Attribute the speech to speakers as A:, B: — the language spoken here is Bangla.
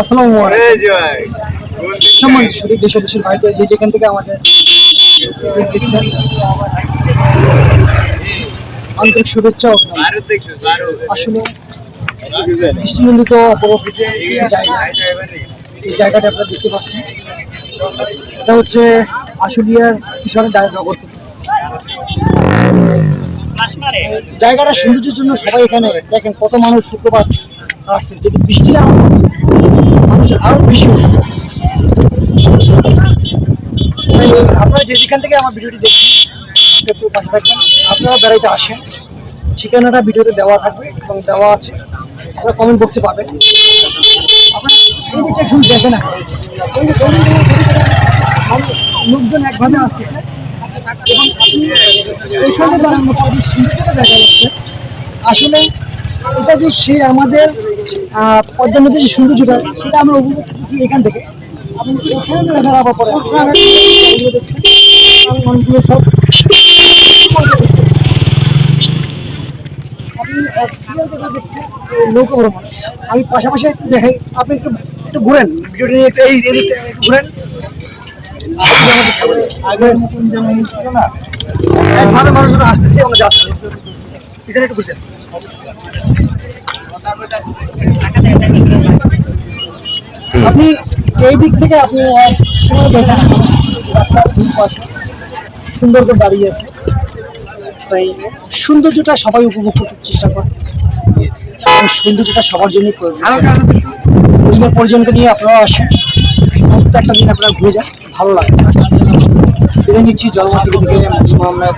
A: আসসালামু আলাইকুম। সম্মানিত শুধু দেশ ও দেশের বাইরে যে যেখান থেকে আমাদের দেখছেন, আন্তরিক শুভেচ্ছা ও অভিনন্দন। আসলে দৃষ্টিনন্দিত অপরূপ জায়গা, এই জায়গাটা আপনারা দেখতে পাচ্ছেন, এটা হচ্ছে আশুলিয়ার পিছনে নগর থেকে। জায়গাটা সৌন্দর্যের জন্য সবাই এখানে দেখেন কত মানুষ শুক্রবার আসছে। যদি বৃষ্টি না হতো মানুষ আরো বেশি হতো। আপনারা যে যেখান থেকে আমার ভিডিওটি দেখছেন একটু পাশে থাকবেন, আপনারা বেড়াইতে আসেন, ঠিকানাটা ভিডিওতে দেওয়া থাকবে এবং দেওয়া আছে, আপনারা কমেন্ট বক্সে পাবেন। আপনারা এই দিকটা শুধু দেখবেন না, লোকজন একভাবে আসতেছে এবং এইখানে দাঁড়ানো সুন্দরতা দেখা যাচ্ছে। আসলে এটা যে সে আমাদের পদ্মা নদীর যে সৌন্দর্যটা সেটা আমরা উপভোগ করছি এখান থেকে। আপনি এখানে দেখা যাওয়ার পরে অনেকগুলো সব আপনি দেখছেন নৌকা ভ্রমণ। আমি পাশাপাশি একটু দেখাই, আপনি একটু একটু ঘুরেন ভিডিওটা নিয়ে, এই দিকটা একটু ঘুরেন। আগের মতন যেমন ছিল না, একভাবে মানুষজন আসতেছে আমরা যাচ্ছি, পিছনে একটু ঘুরছেন। আপনি এই দিক থেকে আপনি দেখেন সুন্দর করে দাঁড়িয়ে আছে। তাই সৌন্দর্যটা সবাই উপভোগ করতে চেষ্টা করে, সৌন্দর্যটা সবার জন্যই প্রয়োজন। পরিবার পরিজনকে নিয়ে আপনারা আসেন, একটা দিন আপনারা ঘুরে যান, ভালো লাগে। ফিরে নিচ্ছি জলমা থেকে মোহাম্মদ।